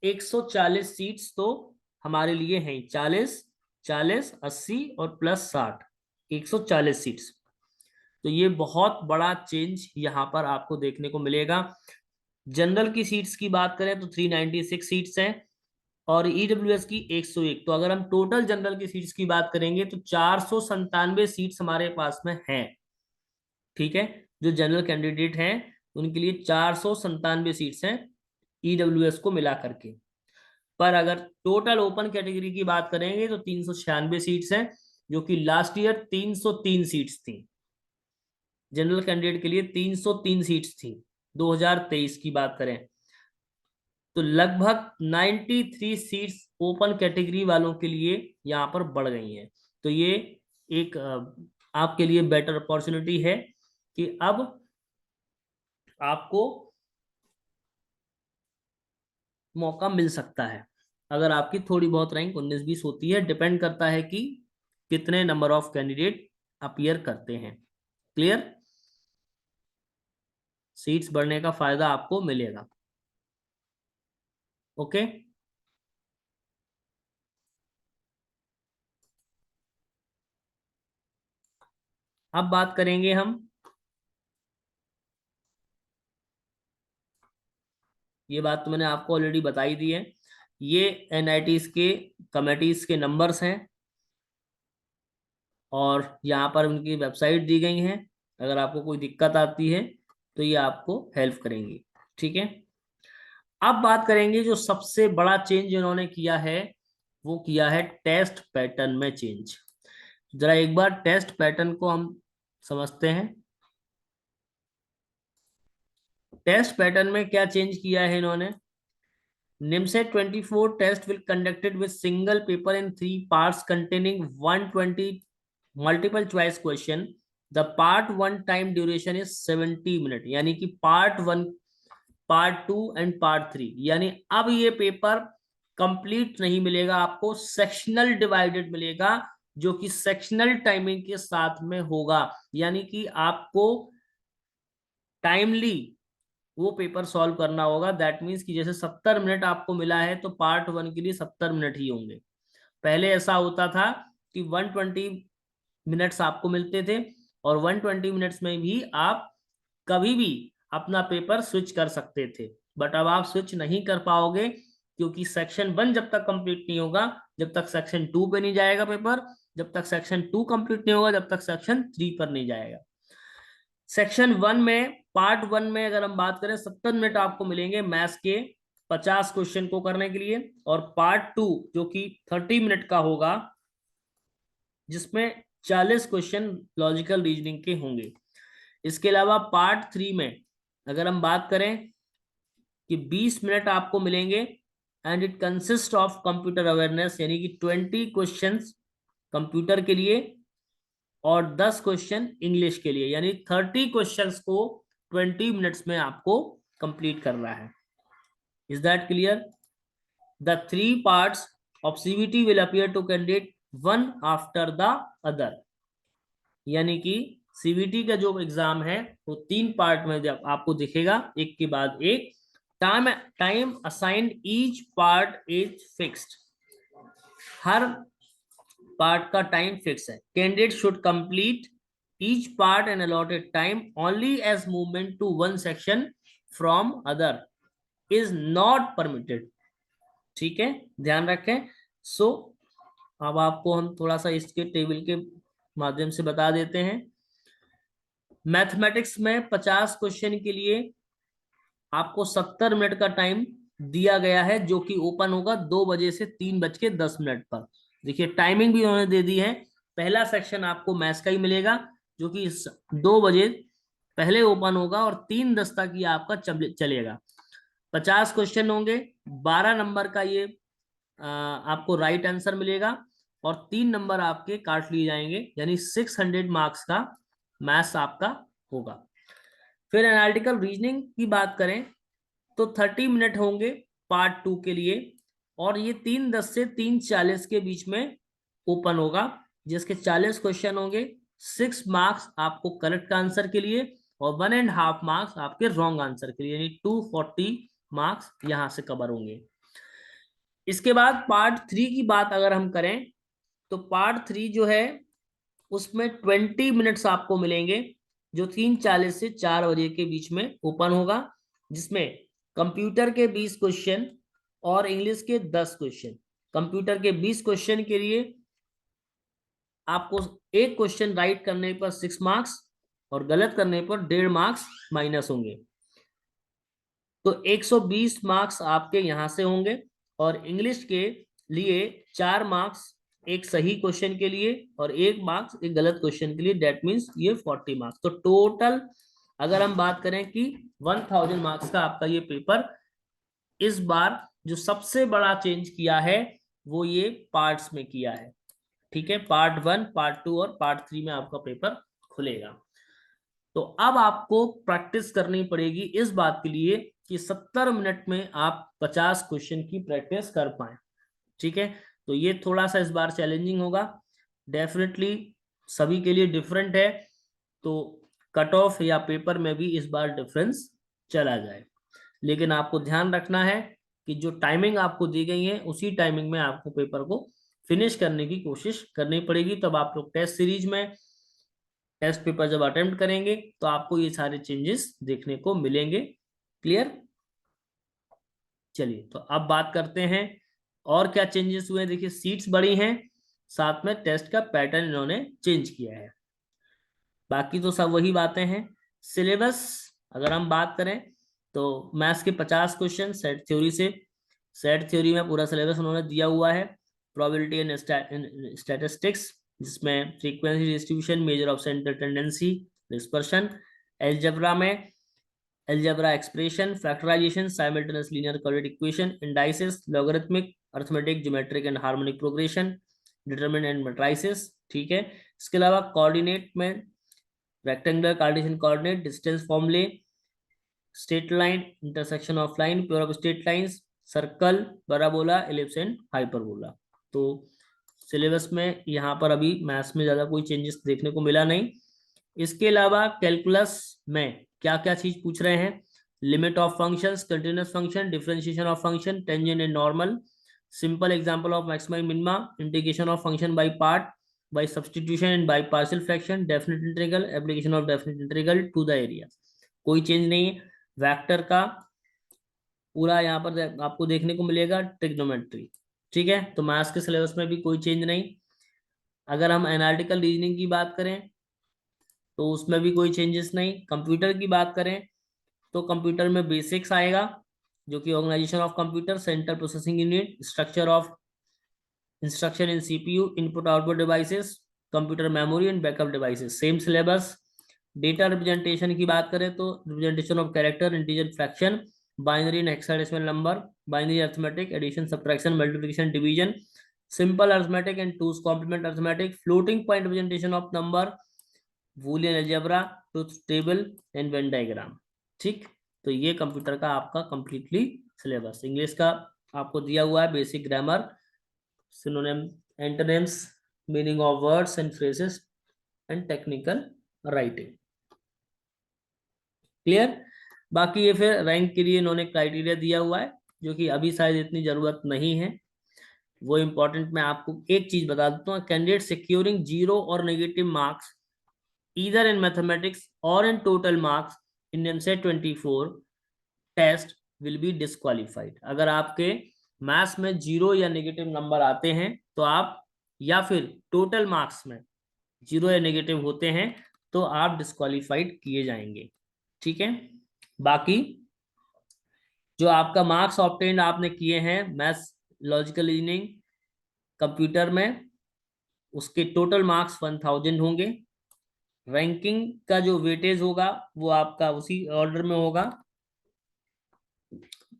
140 सीट्स तो हमारे लिए हैं 40, 40, 80 और प्लस 60, 140 सीट्स। तो ये बहुत बड़ा चेंज यहाँ पर आपको देखने को मिलेगा। जनरल की सीट्स की बात करें तो 396 सीट्स हैं और ईडब्ल्यूएस की 101। तो अगर हम टोटल जनरल की सीट्स की बात करेंगे तो 497 सीट्स हमारे पास में हैं। ठीक है, जो जनरल कैंडिडेट हैं उनके लिए 497 सीट्स हैं ईडब्ल्यूएस को मिला करके। पर अगर टोटल ओपन कैटेगरी की बात करेंगे तो 396 सीट्स हैं, जो कि लास्ट ईयर 303 सीट्स थी। जनरल कैंडिडेट के लिए 303 सीट्स थी 2023 की बात करें तो लगभग 93 सीट्स ओपन कैटेगरी वालों के लिए यहाँ पर बढ़ गई हैं। तो ये एक आपके लिए बेटर अपॉर्चुनिटी है कि अब आपको मौका मिल सकता है। अगर आपकी थोड़ी बहुत रैंक 19-20 होती है, डिपेंड करता है कि कितने नंबर ऑफ कैंडिडेट अपीयर करते हैं। क्लियर? सीट्स बढ़ने का फायदा आपको मिलेगा। ओके, अब बात करेंगे हम, ये बात तो मैंने आपको ऑलरेडी बताई दी है, ये एनआईटीज के कमेटीज के नंबर्स हैं और यहाँ पर उनकी वेबसाइट दी गई है। अगर आपको कोई दिक्कत आती है तो ये आपको हेल्प करेंगी। ठीक है, अब बात करेंगे जो सबसे बड़ा चेंज इन्होंने किया है, वो किया है टेस्ट पैटर्न में चेंज। जरा एक बार टेस्ट पैटर्न को हम समझते हैं। टेस्ट पैटर्न में क्या चेंज किया है इन्होंने? NIMSET 24 test will conducted with single paper in 3 parts containing 120 multiple choice question. The part 1 time duration is 70 minutes, यानी कि part 1, part 2 and part 3। यानी अब ये पेपर कंप्लीट नहीं मिलेगा आपको, सेक्शनल डिवाइडेड मिलेगा, जो कि सेक्शनल टाइमिंग के साथ में होगा। यानी कि आपको टाइमली वो पेपर सॉल्व करना होगा। दैट मीन्स कि जैसे 70 मिनट आपको मिला है तो पार्ट 1 के लिए 70 मिनट ही होंगे। पहले ऐसा होता था कि 120 मिनट्स आपको मिलते थे और 120 मिनट्स में भी आप कभी भी अपना पेपर स्विच कर सकते थे। बट अब आप स्विच नहीं कर पाओगे, क्योंकि सेक्शन 1 जब तक कंप्लीट नहीं होगा, जब तक सेक्शन 2 पे नहीं जाएगा पेपर, जब तक सेक्शन 2 कंप्लीट नहीं होगा, जब तक सेक्शन 3 पर नहीं जाएगा। सेक्शन 1 में, पार्ट 1 में अगर हम बात करें 70 मिनट आपको मिलेंगे मैथ्स के 50 क्वेश्चन को करने के लिए, और पार्ट 2 जो कि 30 मिनट का होगा, जिसमें 40 क्वेश्चन लॉजिकल रीजनिंग के होंगे। इसके अलावा पार्ट 3 में अगर हम बात करें कि 20 मिनट आपको मिलेंगे and it consist of computer awareness, यानी कि 20 क्वेश्चंस कंप्यूटर के लिए और 10 क्वेश्चन इंग्लिश के लिए, यानी 30 क्वेश्चंस को 20 मिनट्स में आपको कंप्लीट करना है। Is that clear? The 3 parts of CBT will appear to candidate one after the other, यानी कि सीबीटी का जो एग्जाम है वो 3 पार्ट में जब आपको दिखेगा, एक के बाद एक। Time assigned each part is fixed, हर पार्ट का टाइम फिक्स है। Candidate should complete each part an allotted time only as movement to one section from other is not permitted. ठीक है, ध्यान रखें। सो अब आपको हम थोड़ा सा इसके टेबल के माध्यम से बता देते हैं। मैथमेटिक्स में 50 क्वेश्चन के लिए आपको 70 मिनट का टाइम दिया गया है, जो कि ओपन होगा 2 बजे से 3:10 पर। देखिए टाइमिंग भी उन्होंने दे दी है। पहला सेक्शन आपको मैथ्स का ही मिलेगा, जो कि 2 बजे पहले ओपन होगा और 3:10 तक ये आपका चलेगा। 50 क्वेश्चन होंगे, 12 नंबर का ये आपको राइट आंसर मिलेगा और 3 नंबर आपके काट लिए जाएंगे, यानी 600 मार्क्स का मैथ्स आपका होगा। फिर एनालिटिकल रीजनिंग की बात करें तो 30 मिनट होंगे पार्ट 2 के लिए, और ये 3:10 से 3:40 के बीच में ओपन होगा, जिसके 40 क्वेश्चन होंगे। 6 मार्क्स आपको करेक्ट आंसर के लिए और 1.5 मार्क्स आपके रॉन्ग आंसर के लिए, यानी 240 मार्क्स यहां से कवर होंगे। इसके बाद पार्ट 3 की बात अगर हम करें तो पार्ट 3 जो है उसमें 20 मिनट्स आपको मिलेंगे, जो 3:40 से 4 बजे के बीच में ओपन होगा, जिसमें कंप्यूटर के 20 क्वेश्चन और इंग्लिश के 10 क्वेश्चन। कंप्यूटर के 20 क्वेश्चन के लिए आपको एक क्वेश्चन राइट करने पर 6 मार्क्स और गलत करने पर 1.5 मार्क्स माइनस होंगे। तो 120 मार्क्स आपके यहां से होंगे। और इंग्लिश के लिए 4 मार्क्स एक सही क्वेश्चन के लिए और 1 मार्क्स एक गलत क्वेश्चन के लिए, दैट मीन्स ये 40 मार्क्स। तो टोटल अगर हम बात करें कि 1000 मार्क्स का आपका ये पेपर। इस बार जो सबसे बड़ा चेंज किया है वो ये पार्ट्स में किया है। ठीक है, पार्ट 1, पार्ट 2 और पार्ट 3 में आपका पेपर खुलेगा। तो अब आपको प्रैक्टिस करनी पड़ेगी इस बात के लिए कि 70 मिनट में आप 50 क्वेश्चन की प्रैक्टिस कर पाए। ठीक है, तो ये थोड़ा सा इस बार चैलेंजिंग होगा, डेफिनेटली सभी के लिए डिफरेंट है। तो कट ऑफ या पेपर में भी इस बार डिफरेंस चला जाए, लेकिन आपको ध्यान रखना है कि जो टाइमिंग आपको दी गई है उसी टाइमिंग में आपको पेपर को फिनिश करने की कोशिश करनी पड़ेगी। तब आप लोग टेस्ट सीरीज में टेस्ट पेपर जब अटेम्प्ट करेंगे तो आपको ये सारे चेंजेस देखने को मिलेंगे। क्लियर? चलिए, तो अब बात करते हैं और क्या चेंजेस हुए हैं। देखिए, सीट्स बढ़ी हैं, साथ में टेस्ट का पैटर्न इन्होंने चेंज किया है। बाकी तो सब वही बातें हैं। सिलेबस अगर हम बात करें तो मैथ्स के 50 क्वेश्चन सेट थ्योरी से। सेट थ्योरी में पूरा सिलेबस उन्होंने दिया हुआ है। प्रोबेबिलिटी एंड स्टैटिस्टिक्स, जिसमें frequency distribution, measure of centre tendency, dispersion. Algebra में algebra expression, factorization, simultaneous linear quadratic equation, indices, logarithmic, arithmetic, geometric and harmonic progression, determinant and matrices। ठीक है, इसके अलावा कोऑर्डिनेट में रेक्टेंगुलर, कार्टेशियन कोऑर्डिनेट, डिस्टेंस फॉर्मूले, straight line, intersection of line, pure of straight lines, circle, parabola, ellipse and hyperbola. तो syllabus में यहाँ पर अभी मैथ्स में ज्यादा कोई चेंजेस देखने को मिला नहीं। इसके अलावा कैलकुलस में क्या क्या चीज पूछ रहे हैं। Limit of functions, continuous function, differentiation of function, tangent and normal, simple example of maxima minima, integration of function by part, by substitution and by partial fraction, definite integral, application of definite integral to the area. कोई change नहीं है। Vector का पूरा यहाँ पर आपको देखने को मिलेगा, ट्रिग्नोमेट्री। ठीक है, तो मैथ्स के सिलेबस में भी कोई चेंज नहीं। अगर हम एनालिटिकल रीजनिंग की बात करें तो उसमें भी कोई चेंजेस नहीं। कंप्यूटर की बात करें तो कंप्यूटर में बेसिक्स आएगा, जो कि organization of computer, central processing unit, structure of instruction in CPU, input output devices, computer memory and backup devices, same syllabus. Data representation की बात करें तो representation of character, integer, fraction, binary and hexadecimal number, binary arithmetic, addition, subtraction, multiplication, division, simple arithmetic and two's complement arithmetic, floating point representation of number, Boolean algebra, truth table and Venn diagram. ठीक, तो ये computer का आपका completely syllabus. English का आपको दिया हुआ है basic grammar, synonym, antonyms, meaning of words and phrases and technical writing. Clear? बाकी ये फिर रैंक के लिए इन्होंने क्राइटेरिया दिया हुआ है, जो कि अभी शायद इतनी जरूरत नहीं है। वो इंपॉर्टेंट मैं आपको एक चीज बता देता हूँ, कैंडिडेट सिक्योरिंग 0 और negative marks either in mathematics or in total marks in NCERT 24 test will be disqualified। अगर आपके मैथ्स में 0 या नेगेटिव नंबर आते हैं तो आप, या फिर टोटल मार्क्स में 0 या नेगेटिव होते हैं तो आप डिस्क्वालिफाइड किए जाएंगे। ठीक है, बाकी जो आपका मार्क्स ऑब्टेन्ड आपने किए हैं मैथ्स, लॉजिकल रीजनिंग, कंप्यूटर में, उसके टोटल मार्क्स 1000 होंगे। रैंकिंग का जो वेटेज होगा वो आपका उसी ऑर्डर में होगा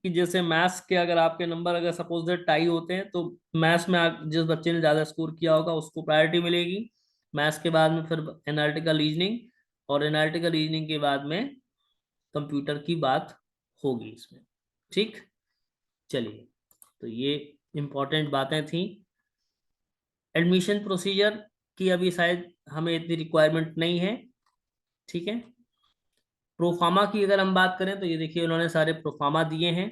कि जैसे मैथ्स के अगर आपके नंबर अगर सपोज दैट टाई होते हैं तो मैथ्स में जिस बच्चे ने ज्यादा स्कोर किया होगा उसको प्रायोरिटी मिलेगी। मैथ्स के बाद में फिर एनालिटिकल रीजनिंग, और एनालिटिकल रीजनिंग के बाद में कंप्यूटर की बात होगी इसमें। ठीक, चलिए, तो ये इंपॉर्टेंट बातें थी। एडमिशन प्रोसीजर की अभी शायद हमें इतनी रिक्वायरमेंट नहीं है। ठीक है, प्रोफार्मा की अगर हम बात करें तो ये देखिए उन्होंने सारे प्रोफार्मा दिए हैं।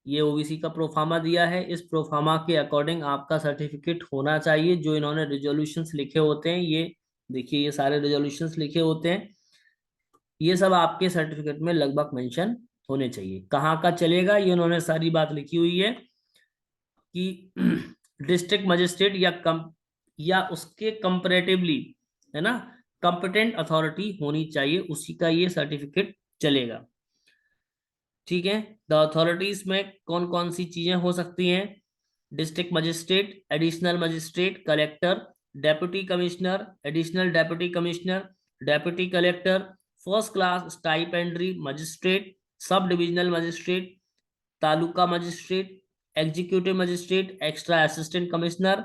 ये ओबीसी का प्रोफार्मा दिया है। इस प्रोफार्मा के अकॉर्डिंग आपका सर्टिफिकेट होना चाहिए। जो इन्होंने रेजोल्यूशंस लिखे होते हैं, ये देखिए, ये सारे रेजोल्यूशंस लिखे होते हैं, ये सब आपके सर्टिफिकेट में लगभग मेंशन होने चाहिए। कहाँ का चलेगा, ये उन्होंने सारी बात लिखी हुई है कि डिस्ट्रिक्ट मजिस्ट्रेट या उसके कंपैरेटिवली, है ना, कंपिटेंट अथॉरिटी होनी चाहिए, उसी का ये सर्टिफिकेट चलेगा। ठीक है। द अथॉरिटीज में कौन कौन सी चीजें हो सकती हैं? District magistrate, additional magistrate, collector, deputy commissioner, additional deputy commissioner, deputy collector, first class stipendiary magistrate, sub divisional magistrate, taluka magistrate, executive magistrate, extra assistant commissioner,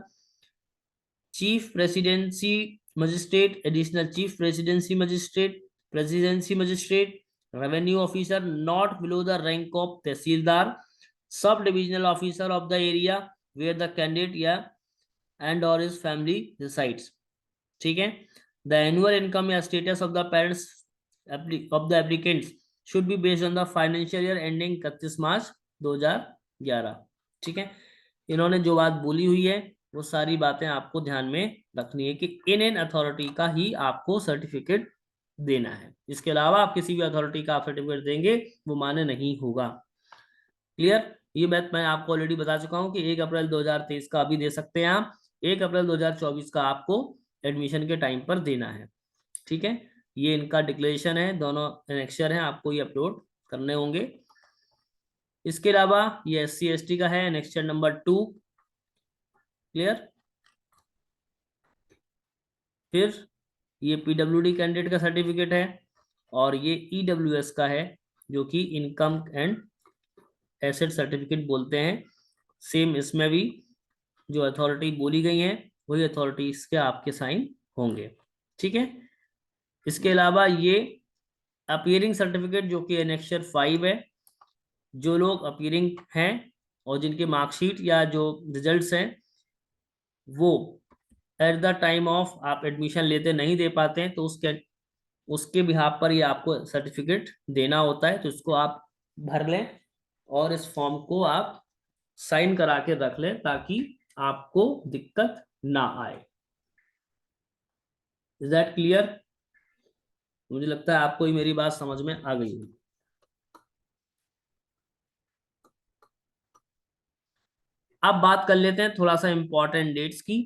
chief presidency magistrate, additional chief presidency magistrate, presidency magistrate, revenue officer not below the rank of tehsildar, sub divisional officer of the area where the candidate या and और his family resides. ठीक है। The annual income या status of the parents of the applicants should be based on the financial year ending 31 मार्च 2011। ठीक है। इन्होंने जो बात बोली हुई है वो सारी बातें आपको ध्यान में रखनी है कि इन अथॉरिटी का ही आपको सर्टिफिकेट देना है। इसके अलावा आप किसी भी अथॉरिटी का आप सर्टिफिकेट देंगे वो मान्य नहीं होगा। क्लियर? ये बात मैं आपको ऑलरेडी बता चुका हूं कि 1 अप्रैल 2023 का अभी दे सकते हैं आप, 1 अप्रैल 2024 का आपको एडमिशन के टाइम पर देना है। ठीक है। ये इनका डिक्लेरेशन है, दोनों एनेक्सचर हैं, आपको ये अपलोड करने होंगे। इसके अलावा ये SC/ST का है, एनेक्सचर नंबर 2। क्लियर? फिर ये PWD कैंडिडेट का सर्टिफिकेट है, और ये EWS का है, जो कि इनकम एंड एसेट सर्टिफिकेट बोलते हैं। सेम इसमें भी जो अथॉरिटी बोली गई है वही अथॉरिटीज के आपके साइन होंगे। ठीक है। इसके अलावा ये अपीयरिंग सर्टिफिकेट जो कि एनेक्सचर 5 है, जो लोग अपीयरिंग हैं और जिनके मार्कशीट या जो रिजल्ट्स हैं वो एट द टाइम ऑफ आप एडमिशन लेते नहीं दे पाते हैं, तो उसके बिहाफ पर ये आपको सर्टिफिकेट देना होता है। तो इसको आप भर लें और इस फॉर्म को आप साइन करा के रख लें ताकि आपको दिक्कत ना आए। Is that clear? मुझे लगता है आपको ही मेरी बात समझ में आ गई होगी। अब बात कर लेते हैं थोड़ा सा इंपॉर्टेंट डेट्स की।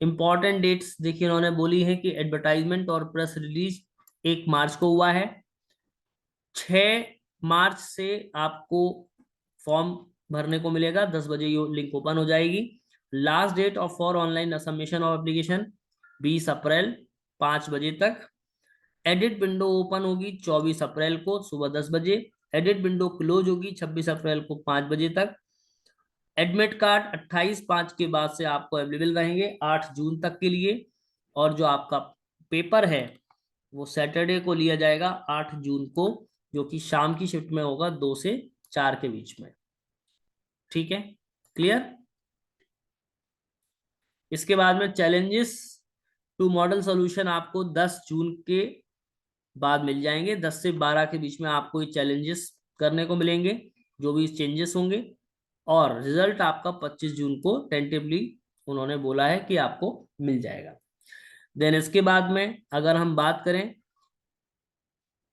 इंपॉर्टेंट डेट्स देखिए, उन्होंने बोली है कि एडवर्टाइजमेंट और प्रेस रिलीज 1 मार्च को हुआ है। 6 मार्च से आपको फॉर्म भरने को मिलेगा, 10 बजे ये लिंक ओपन हो जाएगी। Last date of for online submission of application 20 April 5 बजे तक। एडिट विंडो ओपन होगी 24 अप्रैल को सुबह 10 बजे। एडिट विंडो क्लोज होगी 26 अप्रैल को 5 बजे तक। एडमिट कार्ड 28/5 के बाद से आपको अवेलेबल रहेंगे 8 जून तक के लिए। और जो आपका पेपर है वो सैटरडे को लिया जाएगा 8 जून को, जो कि शाम की शिफ्ट में होगा 2 से 4 के बीच में। ठीक है। क्लियर? इसके बाद में चैलेंजेस टू मॉडल सॉल्यूशन आपको 10 जून के बाद मिल जाएंगे। 10 से 12 के बीच में आपको ये चैलेंजेस करने को मिलेंगे, जो भी चेंजेस होंगे। और रिजल्ट आपका 25 जून को टेंटिवली उन्होंने बोला है कि आपको मिल जाएगा। देन इसके बाद में अगर हम बात करें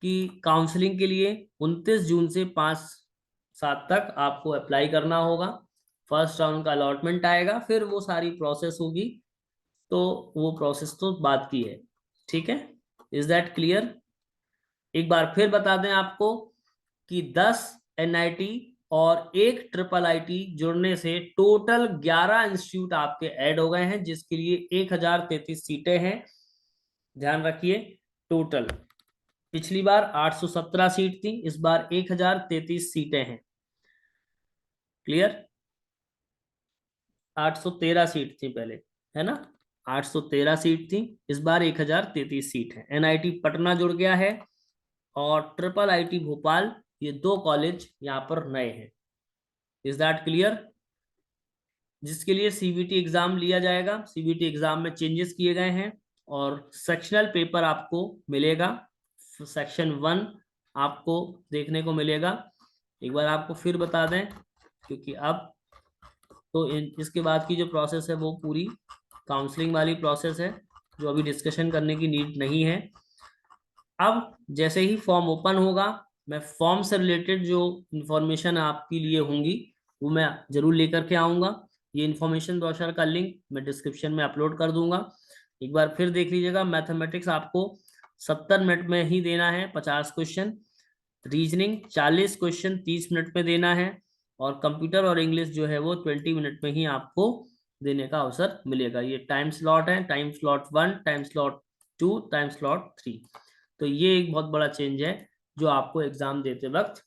कि काउंसलिंग के लिए 29 जून से 5/7 तक आपको अप्लाई करना होगा। फर्स्ट राउंड का अलॉटमेंट आएगा, फिर वो सारी प्रोसेस होगी, तो वो प्रोसेस तो बात की है। ठीक है। Is that clear? एक बार फिर बता दें आपको कि 10 NIT और 1 IIIT जुड़ने से टोटल 11 इंस्टीट्यूट आपके ऐड हो गए हैं, जिसके लिए 1033 सीटें हैं। ध्यान रखिए, टोटल पिछली बार 817 सीट थी, इस बार 1033 सीटें हैं। क्लियर? 813 सीट थी पहले, है ना, 813 सीट थी, इस बार 1033 सीट है। NIT पटना जुड़ गया है और IIIT भोपाल, ये 2 कॉलेज यहाँ पर नए हैं। Is that clear? जिसके लिए CBT एग्जाम लिया जाएगा। CBT एग्जाम में चेंजेस किए गए हैं और सेक्शनल पेपर आपको मिलेगा। सेक्शन 1 आपको देखने को मिलेगा एक बार आपको फिर बता दें, क्योंकि अब तो इसके बाद की जो प्रोसेस है वो पूरी काउंसलिंग वाली प्रोसेस है, जो अभी डिस्कशन करने की नीड नहीं है। अब जैसे ही फॉर्म ओपन होगा, मैं फॉर्म से रिलेटेड जो इंफॉर्मेशन आपके लिए होंगी वो मैं जरूर लेकर के आऊंगा। ये इंफॉर्मेशन ब्रोशर का लिंक मैं डिस्क्रिप्शन में अपलोड कर दूंगा। एक बार फिर देख लीजिएगा, मैथमेटिक्स आपको 70 मिनट में ही देना है 50 क्वेश्चन, रीजनिंग 40 क्वेश्चन 30 मिनट में देना है, और कंप्यूटर और इंग्लिश जो है वो 20 मिनट में ही आपको देने का अवसर मिलेगा। ये टाइम स्लॉट है, time slot 1, time slot 2, time slot 3। तो ये एक बहुत बड़ा चेंज है जो आपको एग्जाम देते वक्त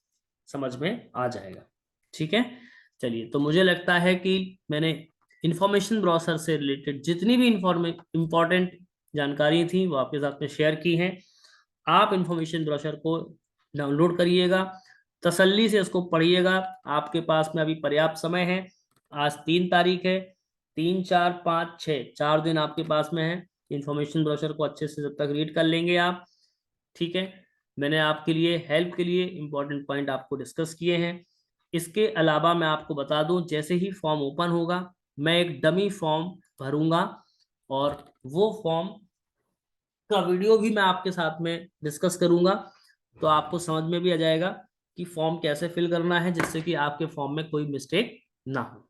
समझ में आ जाएगा। ठीक है, चलिए, तो मुझे लगता है कि मैंने इंफॉर्मेशन ब्राउज़र से रिलेटेड जितनी भी इंपॉर्टेंट जानकारी थी वो आपके साथ में शेयर की है। आप इंफॉर्मेशन ब्राउज़र को डाउनलोड करिएगा, तसल्ली से उसको पढ़िएगा। आपके पास में अभी पर्याप्त समय है। आज 3 तारीख है, 3, 4, 5, 6, 4 दिन आपके पास में है। इंफॉर्मेशन ब्राउज़र को अच्छे से जब तक रीड कर लेंगे आप, ठीक है। मैंने आपके लिए हेल्प के लिए इंपॉर्टेंट पॉइंट आपको डिस्कस किए हैं। इसके अलावा मैं आपको बता दूं, जैसे ही फॉर्म ओपन होगा मैं एक डमी फॉर्म भरूंगा, और वो फॉर्म का वीडियो भी मैं आपके साथ में डिस्कस करूंगा। तो आपको समझ में भी आ जाएगा कि फॉर्म कैसे फिल करना है, जिससे कि आपके फॉर्म में कोई मिस्टेक ना हो।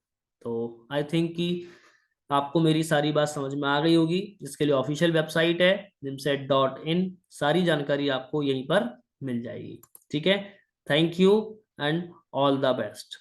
तो आई थिंक कि आपको मेरी सारी बात समझ में आ गई होगी। जिसके लिए ऑफिशियल वेबसाइट है nimset.in, सारी जानकारी आपको यहीं पर मिल जाएगी। ठीक है, thank you and all the best.